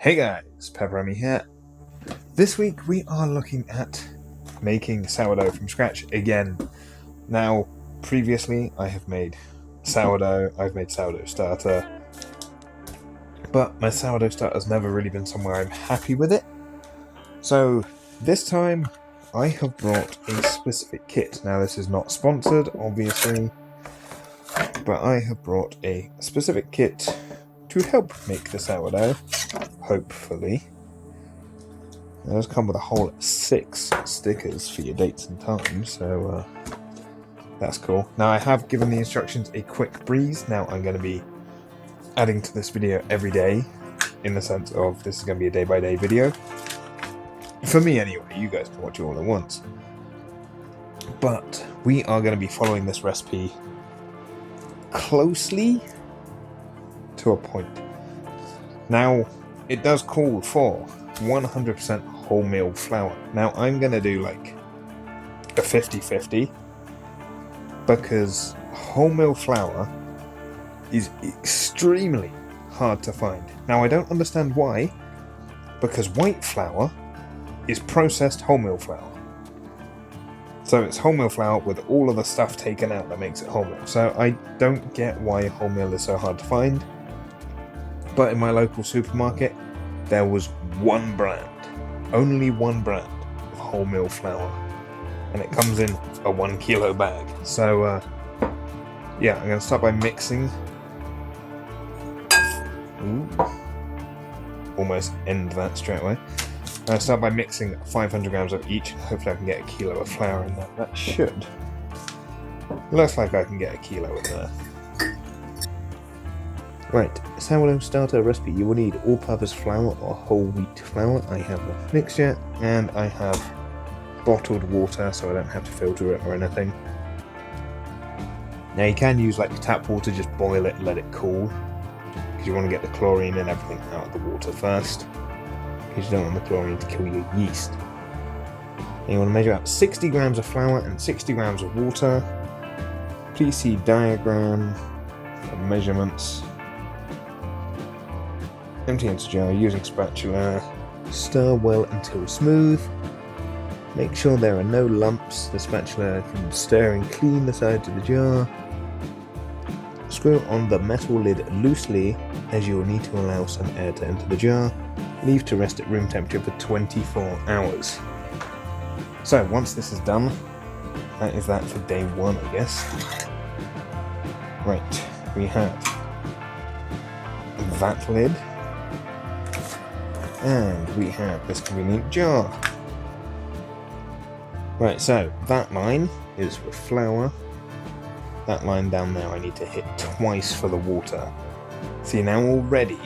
Hey guys, PepperAmmy here. This week we are looking at making sourdough from scratch again. Now, previously I have made sourdough, I've made sourdough starter, but my sourdough starter has never really been somewhere I'm happy with it. So this time I have brought a specific kit. Now this is not sponsored, obviously, but I have brought a specific kit to help make the sourdough, hopefully. It does come with a whole 6 stickers for your dates and times, so that's cool. Now I have given the instructions a quick breeze. Now I'm going to be adding to this video every day, in the sense of this is going to be a day-by-day video. For me anyway, you guys can watch it all at once. But we are going to be following this recipe closely to a point. Now, it does call for 100% wholemeal flour. Now, I'm going to do like a 50-50 because wholemeal flour is extremely hard to find. Now, I don't understand why, because white flour is processed wholemeal flour. So it's wholemeal flour with all of the stuff taken out that makes it wholemeal. So I don't get why wholemeal is so hard to find. But in my local supermarket, there was one brand, only one brand of wholemeal flour, and it comes in a 1 kilo bag. So yeah, I'm going to start by mixing. Ooh. Almost end that straight away. I'm going to start by mixing 500 grams of each. Hopefully I can get a kilo of flour in that. That should. Looks like I can get a kilo in there. Right, sourdough starter recipe. You will need all-purpose flour or whole wheat flour. I have a mixture, and I have bottled water, so I don't have to filter it or anything. Now you can use like tap water, just boil it, let it cool, because you want to get the chlorine and everything out of the water first, because you don't want the chlorine to kill your yeast. And you want to measure out 60 grams of flour and 60 grams of water. Please see diagram for measurements. Empty into jar using spatula. Stir well until smooth. Make sure there are no lumps. The spatula can stir and clean the sides of the jar. Screw on the metal lid loosely, as you will need to allow some air to enter the jar. Leave to rest at room temperature for 24 hours. So once this is done, that is that for day 1, I guess. Right, we have that lid. And we have this convenient jar. Right, so that line is for flour. That line down there I need to hit twice for the water. See, now already,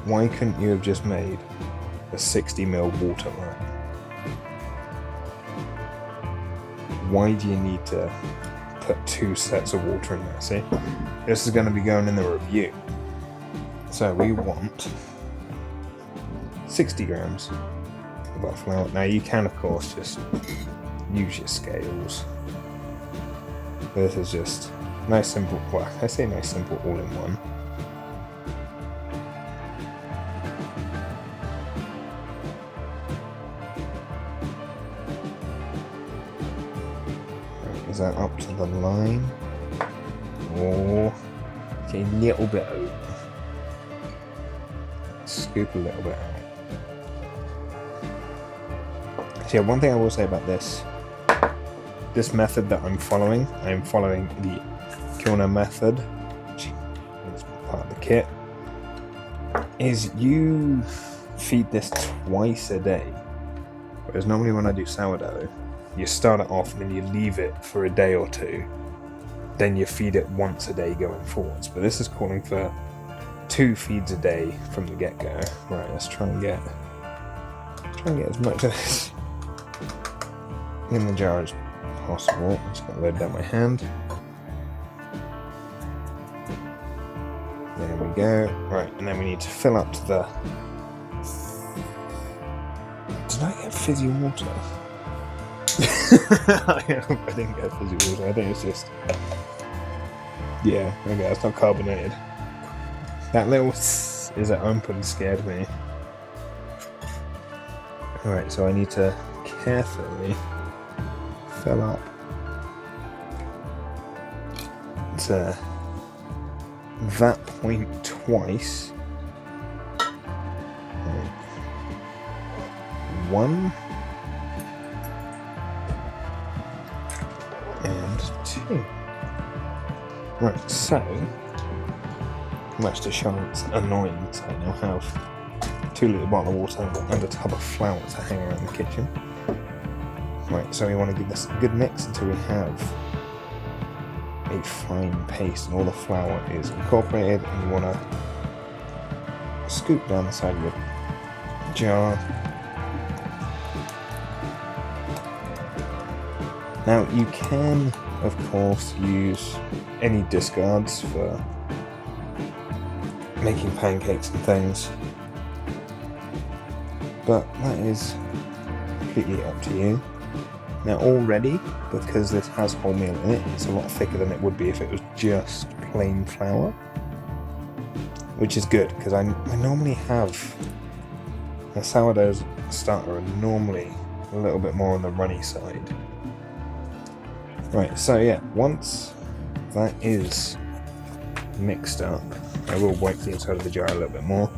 why couldn't you have just made a 60ml water line? Why do you need to put 2 sets of water in there? See, this is going to be going in the review. So we want 60 grams of our flour. Now you can of course just use your scales. This is just nice simple, well I say nice simple all in one. Right, is that up to the line? Or okay, a little bit over. Scoop a little bit out. So yeah, one thing I will say about this method that I'm following the kilner method, which is part of the kit, is you feed this twice a day. Whereas normally when I do sourdough, you start it off and then you leave it for a day or 2. Then you feed it once a day going forwards. But this is calling for 2 feeds a day from the get-go. Right, let's try and get as much of this in the jar as possible. I'm just going to load down my hand. There we go. Right, and then we need to fill up to the... Did I get fizzy water? I didn't get fizzy water. I think it's just... Yeah, okay, it's not carbonated. That little is it open scared me. Alright, so I need to carefully fill up to that point twice. One and two. Right, so much to show it's annoying, so I now have 2 litre bottle of water and a tub of flour to hang around the kitchen. Right, so we want to give this a good mix until we have a fine paste and all the flour is incorporated, and you want to scoop down the side of the jar. Now you can, of course, use any discards for making pancakes and things, but that is completely up to you. Now already, because this has wholemeal in it, it's a lot thicker than it would be if it was just plain flour, which is good, because I normally have a sourdough starter and normally a little bit more on the runny side. Right, so yeah, once that is mixed up, I will wipe the inside of the jar a little bit more.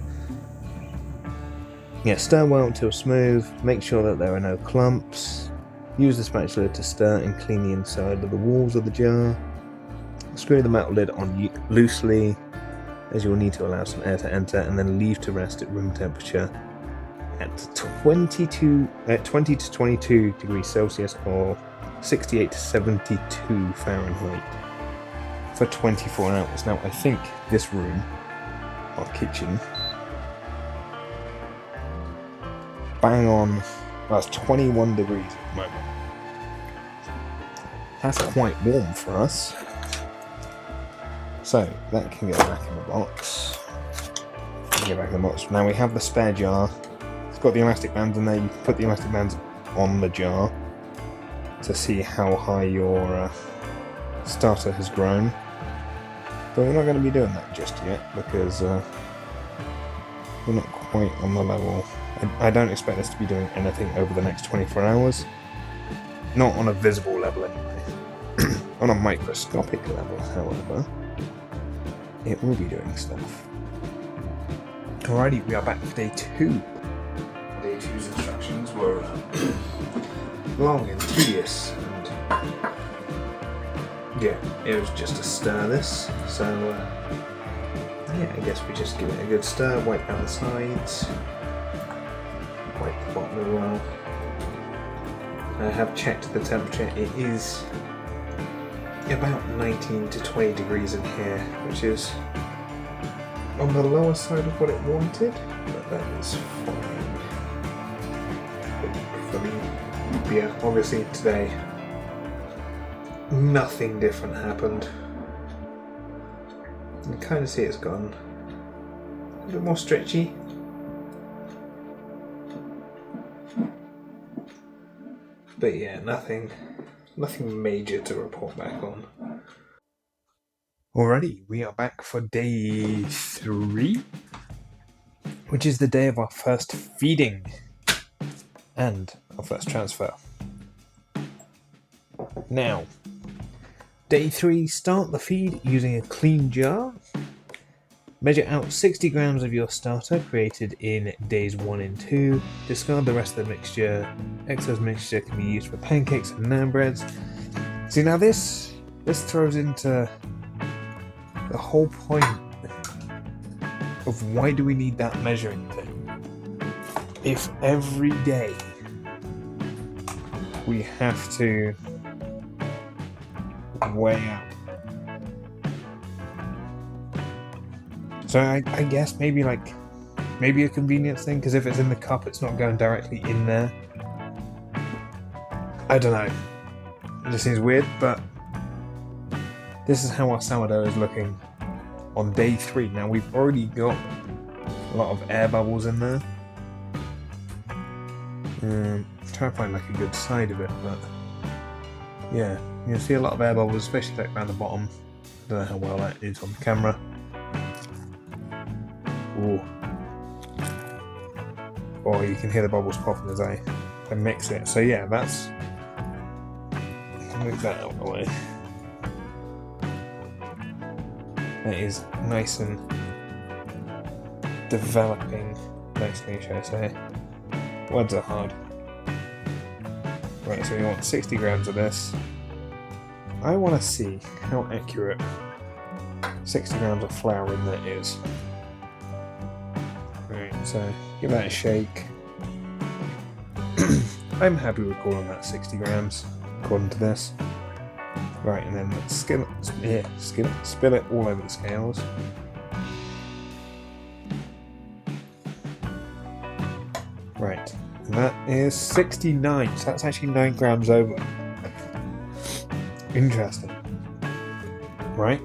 Yeah, stir well until smooth, make sure that there are no clumps. Use the spatula to stir and clean the inside of the walls of the jar. Screw the metal lid on loosely, as you will need to allow some air to enter, and then leave to rest at room temperature at 20 to 22 degrees Celsius or 68 to 72 Fahrenheit for 24 hours. Now I think this room, our kitchen, bang on, well, it's 21 degrees at the moment. That's quite warm for us. So that can get back in the box. Now we have the spare jar. It's got the elastic bands in there. You can put the elastic bands on the jar to see how high your starter has grown. But we're not going to be doing that just yet because we're not quite on the level. I don't expect us to be doing anything over the next 24 hours. Not on a visible level anyway. On a microscopic level, however, it will be doing stuff. Alrighty, we are back for day 2. Day 2's instructions were long and tedious, and yeah, it was just to stir this, so yeah, I guess we just give it a good stir, wipe out the sides, wipe the bottom as well. I have checked the temperature, it is about 19 to 20 degrees in here, which is on the lower side of what it wanted, but that is fine. But yeah, obviously today nothing different happened. You can kind of see it's gone a bit more stretchy. But yeah, nothing major to report back on. Alrighty, we are back for day 3, which is the day of our first feeding and our first transfer. Now, day 3, start the feed using a clean jar. Measure out 60 grams of your starter created in days 1 and 2. Discard the rest of the mixture. Excess mixture can be used for pancakes and naan breads. See, now this throws into the whole point of why do we need that measuring thing? If every day we have to weigh out. So I guess maybe a convenience thing, because if it's in the cup it's not going directly in there. I don't know. It just seems weird, but this is how our sourdough is looking on day 3. Now we've already got a lot of air bubbles in there. Try to find a good side of it, but yeah, you can see a lot of air bubbles, especially around the bottom. I don't know how well that is on the camera. Ooh. Oh, you can hear the bubbles popping as I mix it. So yeah, that's... Move that out of the way. It is nice and developing nicely, shall I say. Words are hard. Right, so we want 60 grams of this. I want to see how accurate 60 grams of flour in that is. Right, so give that a shake. I'm happy with calling that 60 grams, according to this. Right, and then spill it all over the scales. Right, and that is 69, so that's actually 9 grams over. Interesting. Right,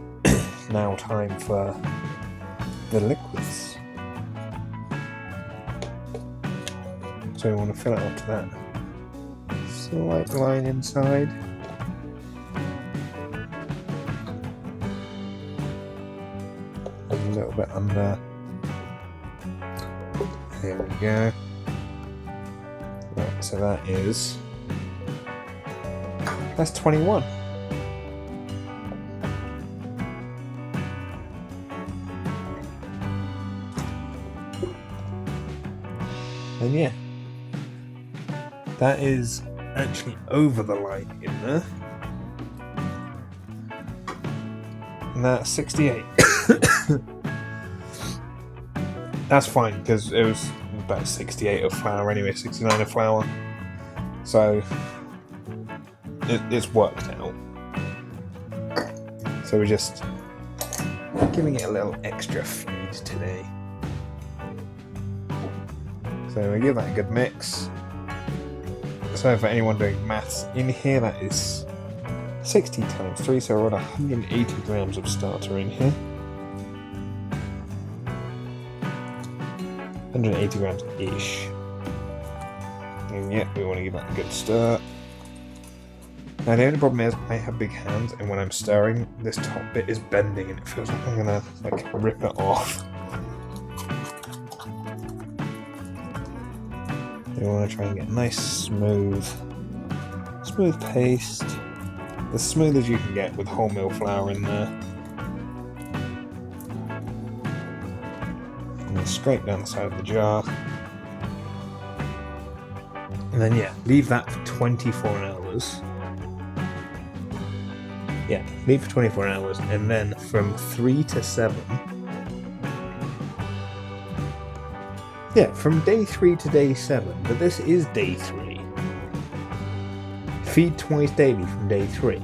now time for the liquids. So we want to fill it up to that slight line inside. A little bit under. There we go. Right, so that's 21. And yeah, that is actually over the line in there. And that's 68. That's fine, because it was about 68 of flour anyway, 69 of flour. So it's worked out. So we're just giving it a little extra feed today. So we give that a good mix. So for anyone doing maths in here, that is 60 times 3, so we're at 180 grams of starter in here. 180 grams-ish. And yeah, we want to give that a good stir. Now the only problem is I have big hands, and when I'm stirring, this top bit is bending and it feels like I'm gonna rip it off. We want to try and get a nice smooth paste. As smooth as you can get with wholemeal flour in there. And then scrape down the side of the jar. And then yeah, leave that for 24 hours. Yeah, leave for 24 hours, and then from 3 to 7. Yeah, from day 3 to day 7, but this is day 3. Feed twice daily from day 3.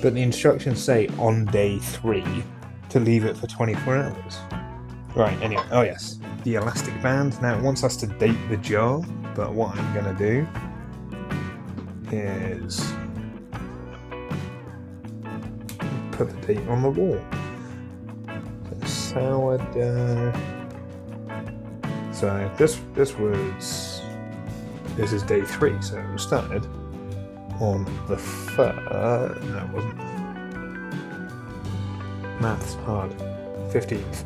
But the instructions say on day 3 to leave it for 24 hours. Right, anyway, oh yes, the elastic band. Now it wants us to date the jar, but what I'm going to do is put the date on the wall. So sourdough. So this is day 3, so it was started on the 3rd. No, it wasn't. Math's hard. 15th.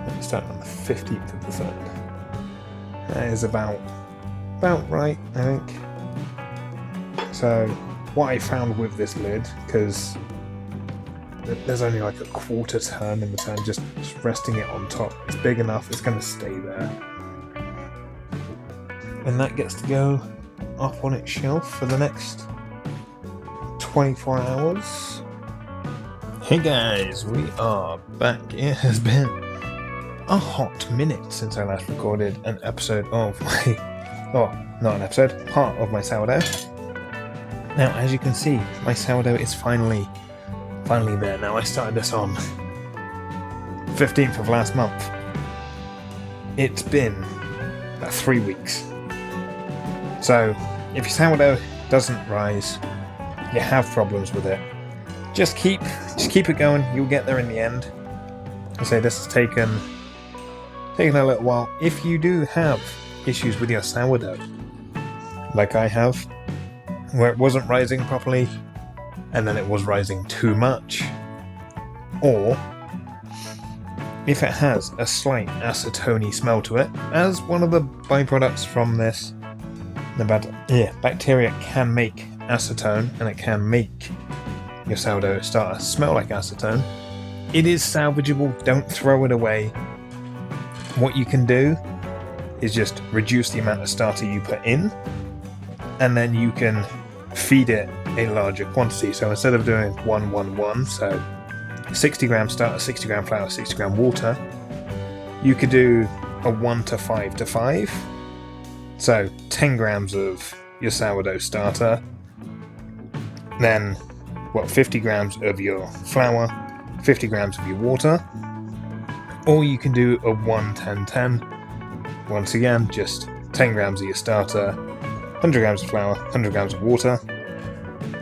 It started on the 15th of the 3rd. That is about right, I think. So what I found with this lid, because there's only like a quarter turn in the turn, just resting it on top. It's big enough, it's going to stay there. And that gets to go up on its shelf for the next 24 hours. Hey guys, we are back. It has been a hot minute since I last recorded an episode of my... Oh, not an episode, part of my sourdough. Now, as you can see, my sourdough is finally there. Now, I started this on 15th of last month. It's been about 3 weeks. So, if your sourdough doesn't rise, you have problems with it, just keep it going. You'll get there in the end. I say this has taken a little while. If you do have issues with your sourdough, like I have, where it wasn't rising properly, and then it was rising too much, or if it has a slight acetone smell to it, as one of the byproducts from this, bacteria can make acetone, and it can make your sourdough starter smell like acetone. It is salvageable, don't throw it away. What you can do is just reduce the amount of starter you put in, and then you can feed it a larger quantity. So instead of doing 1-1-1, so 60 gram starter, 60 gram flour, 60 gram water, you could do a 1-5-5. So 10 grams of your sourdough starter, then 50 grams of your flour, 50 grams of your water, or you can do a 1-10-10. Once again, just 10 grams of your starter, 100 grams of flour, 100 grams of water.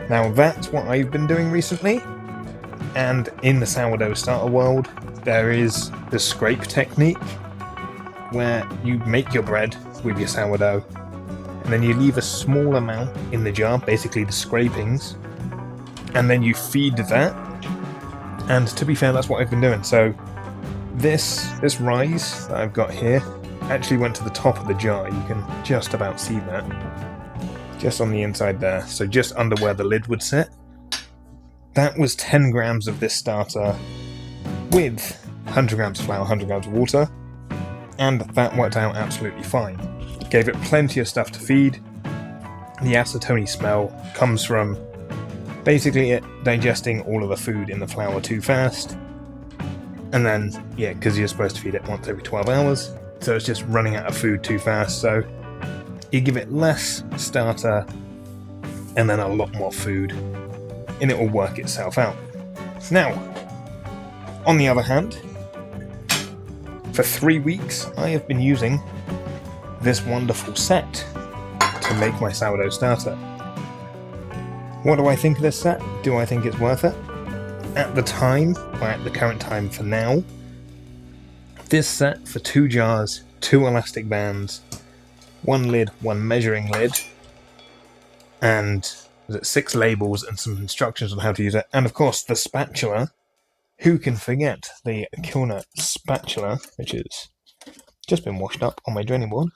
Now that's what I've been doing recently, and in the sourdough starter world, there is the scrape technique, where you make your bread with your sourdough, and then you leave a small amount in the jar, basically the scrapings, and then you feed that. And to be fair, that's what I've been doing. So this rise that I've got here actually went to the top of the jar. You can just about see that, just on the inside there, so just under where the lid would sit. That was 10 grams of this starter with 100 grams of flour, 100 grams of water, and that worked out absolutely fine. Gave it plenty of stuff to feed. The acetone smell comes from basically it digesting all of the food in the flour too fast, and then, because you're supposed to feed it once every 12 hours, so it's just running out of food too fast, so you give it less starter and then a lot more food, and it will work itself out. Now, on the other hand, for 3 weeks I have been using this wonderful set to make my sourdough starter. What do I think of this set? Do I think it's worth it? At the time, or at the current time for now, this set for 2 jars, 2 elastic bands, 1 lid, 1 measuring lid, and 6 labels and some instructions on how to use it, and of course the spatula. Who can forget the kilner spatula, which has just been washed up on my draining board.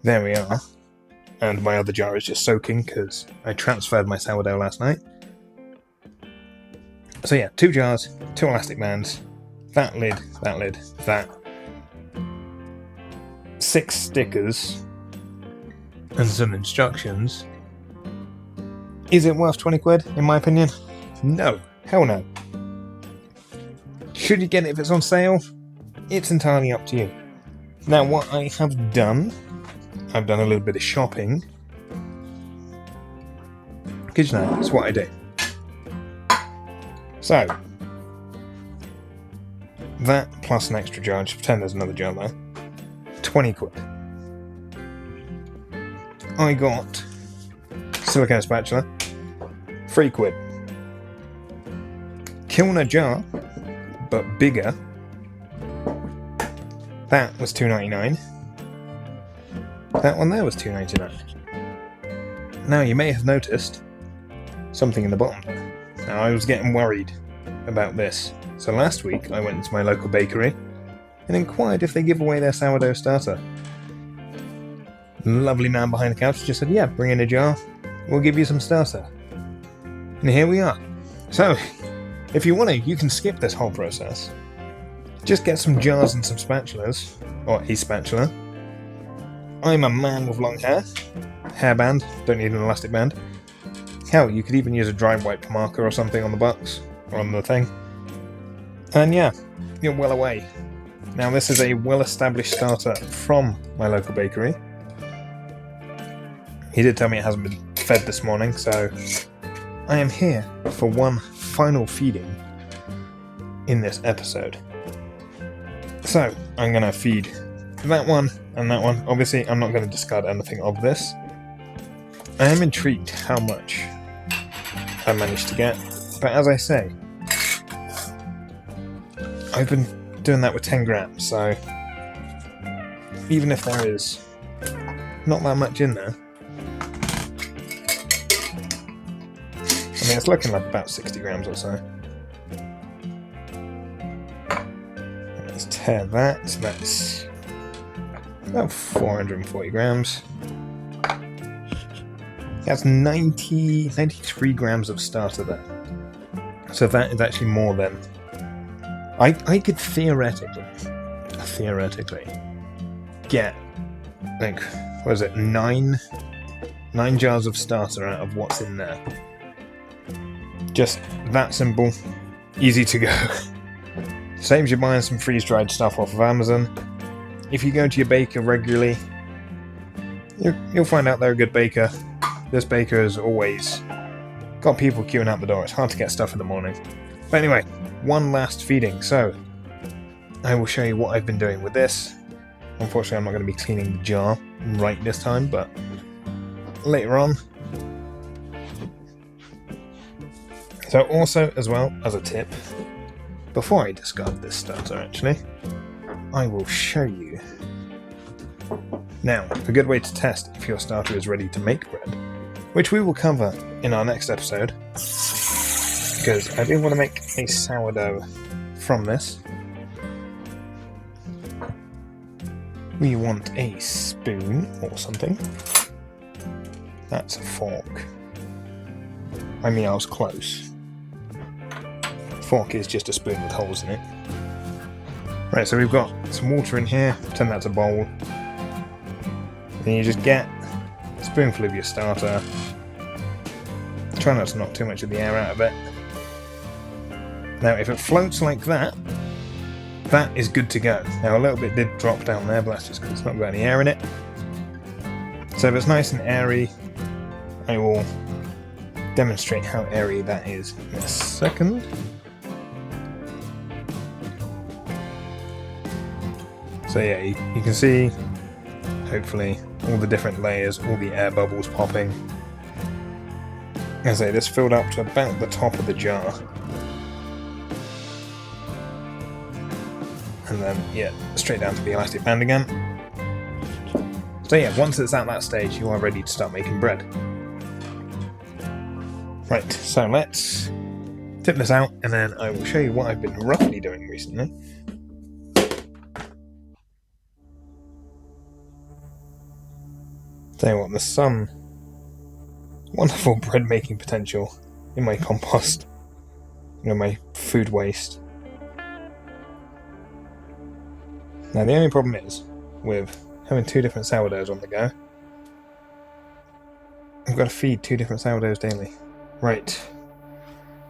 There we are. And my other jar is just soaking because I transferred my sourdough last night. So 2 jars, 2 elastic bands, that lid, that. 6 stickers, and some instructions. Is it worth 20 quid, in my opinion? No. Hell no. Should you get it if it's on sale? It's entirely up to you. Now, what I have done, I've done a little bit of shopping. Because it's what I do. So, that plus an extra jar, just pretend there's another jar there, 20 quid. I got silicone spatula, 3 quid. Kilner jar, but bigger, that was $2.99. That one there was $2.99. Now you may have noticed something in the bottom there. Now I was getting worried about this, so last week I went into my local bakery and inquired if they give away their sourdough starter. The lovely man behind the counter just said, yeah, bring in a jar, we'll give you some starter. And here we are. So, if you want to, you can skip this whole process. Just get some jars and some spatulas, or a spatula. I'm a man with long hair. Hairband, don't need an elastic band. Hell, you could even use a dry wipe marker or something on the box, or on the thing. And yeah, you're well away. Now this is a well-established starter from my local bakery. He did tell me it hasn't been fed this morning, so I am here for one final feeding in this episode. So, I'm going to feed that one and that one. Obviously, I'm not going to discard anything of this. I am intrigued how much I managed to get, but as I say, I've been doing that with 10 grams, so even if there is not that much in there, and mean, it's looking like about 60 grams or so. Let's tear that. So that's about 440 grams. That's 93 grams of starter there. So that is actually more than... I could theoretically get, like, what is it, 9 jars of starter out of what's in there. Just that simple, easy to go. Saves you buying some freeze-dried stuff off of Amazon. If you go to your baker regularly, you'll find out they're a good baker. This baker has always got people queuing out the door. It's hard to get stuff in the morning. But anyway, one last feeding. So, I will show you what I've been doing with this. Unfortunately, I'm not going to be cleaning the jar right this time, but later on. So also, as well, as a tip, before I discard this starter actually, I will show you. Now, a good way to test if your starter is ready to make bread, which we will cover in our next episode, because I do want to make a sourdough from this. We want a spoon or something. That's a fork. I mean, I was close. Fork is just a spoon with holes in it. Right, so we've got some water in here. Turn that to a bowl. Then you just get a spoonful of your starter. Try not to knock too much of the air out of it. Now, if it floats like that, that is good to go. Now, a little bit did drop down there, but that's just because it's not got any air in it. So if it's nice and airy, I will demonstrate how airy that is in a second. So yeah, you can see, hopefully, all the different layers, all the air bubbles popping. As I say, this filled up to about the top of the jar. And then, yeah, straight down to the elastic band again. So yeah, once it's at that stage, you are ready to start making bread. Right, so let's tip this out, and then I will show you what I've been roughly doing recently. Tell you what, there's some wonderful bread making potential in my compost, my food waste. Now the only problem is, with having 2 different sourdoughs on the go, I've got to feed 2 different sourdoughs daily. Right,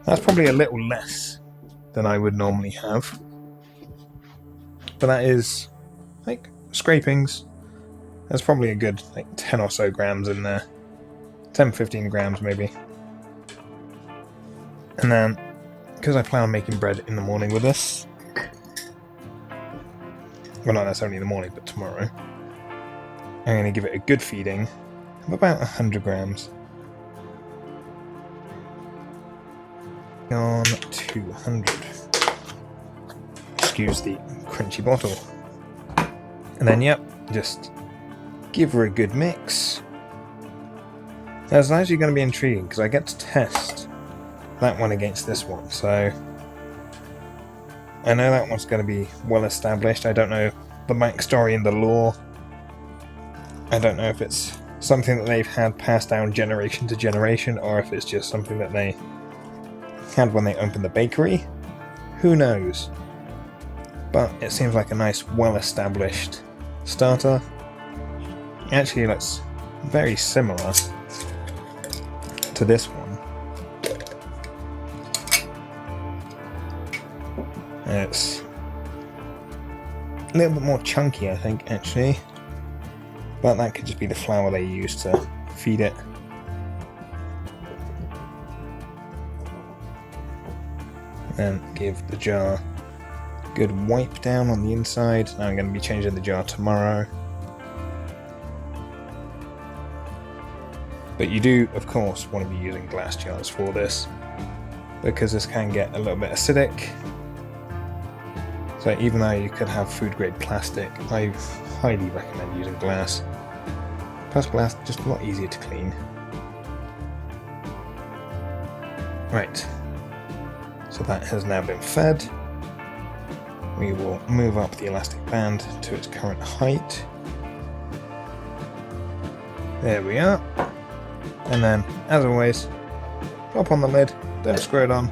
that's probably a little less than I would normally have, but that is, like, scrapings. There's probably a good, like, 10 or so grams in there. 10-15 grams maybe. And then, because I plan on making bread in the morning with this, well, not necessarily in the morning, but tomorrow, I'm going to give it a good feeding of about 100 grams. On 200. Excuse the crunchy bottle. And then, yep, just give her a good mix. That's actually going to be intriguing because I get to test that one against this one, so I know that one's going to be well established. I don't know the backstory and the lore. I don't know if it's something that they've had passed down generation to generation, or if it's just something that they had when they opened the bakery. Who knows? But it seems like a nice, well-established starter. It actually looks very similar to this one. It's a little bit more chunky, I think, actually. But that could just be the flour they use to feed it. And give the jar a good wipe down on the inside. Now I'm going to be changing the jar tomorrow. But you do, of course, want to be using glass jars for this, because this can get a little bit acidic. So even though you could have food grade plastic, I highly recommend using glass. Plus glass is just a lot easier to clean. Right, so that has now been fed. We will move up the elastic band to its current height. There we are. And then, as always, pop on the lid, don't screw it on,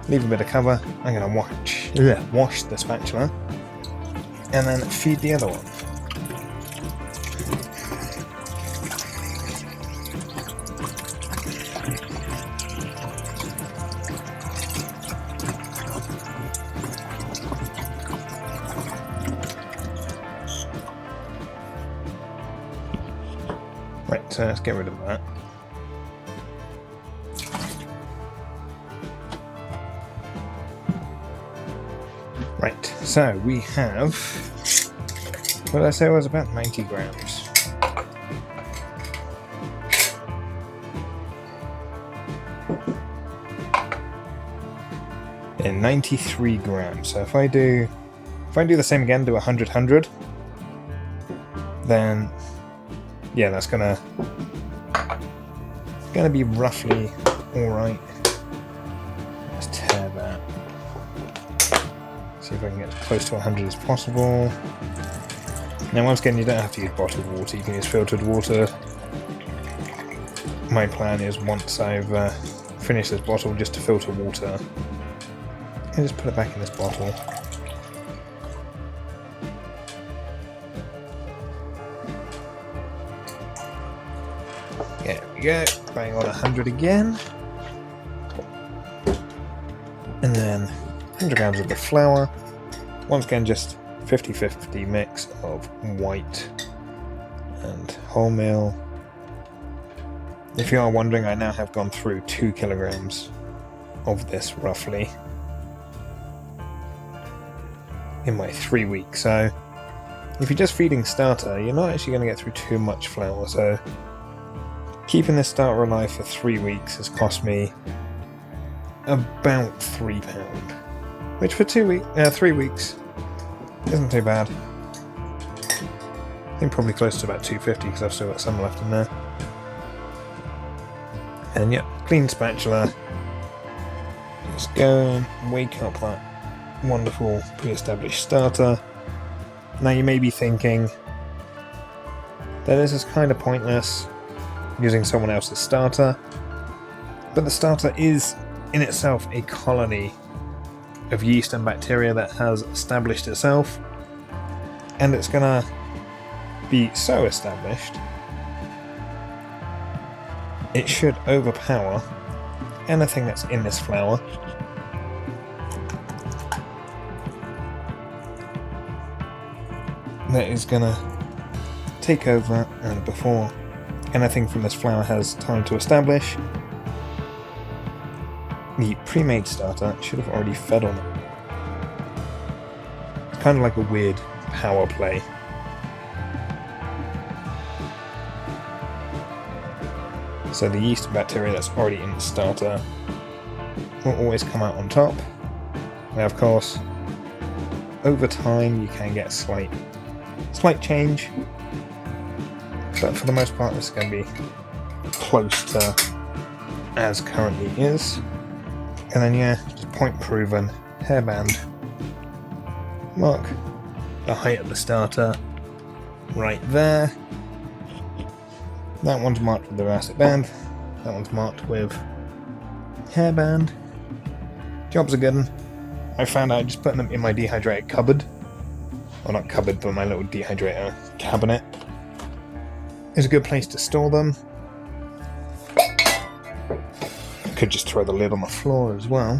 leave a bit of cover. I'm going to wash the spatula, and then feed the other one. Right, so let's get rid of that. Right, so we have, what did I say it was, about 90 grams. And 93 grams. So if I do the same again, do 100, then yeah, that's gonna be roughly alright. Let's tear that. See if I can get as close to 100 as possible. Now once again, you don't have to use bottled water, you can use filtered water. My plan is, once I've finished this bottle, just to filter water and just put it back in this bottle. There we go, bang on 100 again. And then 100 grams of the flour. Once again, just 50-50 mix of white and wholemeal. If you are wondering, I now have gone through 2 kilograms of this roughly in my 3 weeks. So if you're just feeding starter, you're not actually going to get through too much flour. So keeping this starter alive for 3 weeks has cost me about £3, which for 3 weeks isn't too bad. I think probably close to about 250 because I've still got some left in there. And yep, clean spatula. Just go and wake up that wonderful pre-established starter. Now you may be thinking that this is kind of pointless, using someone else's starter, but the starter is in itself a colony of yeast and bacteria that has established itself, and it's gonna be so established it should overpower anything that's in this flour. That is gonna take over, and before anything from this flour has time to establish, the pre-made starter should have already fed on it. It's kind of like a weird power play. So the yeast and bacteria that's already in the starter will always come out on top. Now of course, over time you can get slight change, but for the most part this is going to be close to as currently is. And then yeah, just point proven, hairband, mark the height of the starter right there. That one's marked with the elastic band, that one's marked with hairband. Jobs are good. I found out just putting them in my dehydrator cupboard, well not cupboard but my little dehydrator cabinet, is a good place to store them. Could just throw the lid on the floor as well.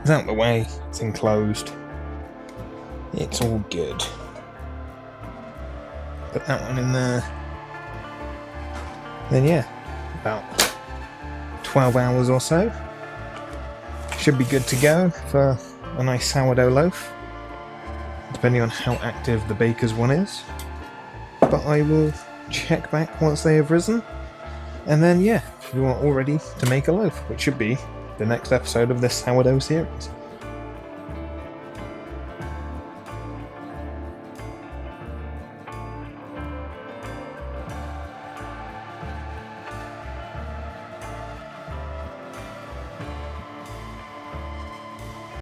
It's out of the way, it's enclosed, it's all good. Put that one in there. Then yeah, about 12 hours or so. Should be good to go for a nice sourdough loaf, depending on how active the baker's one is. But I will check back once they have risen, and then yeah, you are all ready to make a loaf, which should be the next episode of this sourdough series.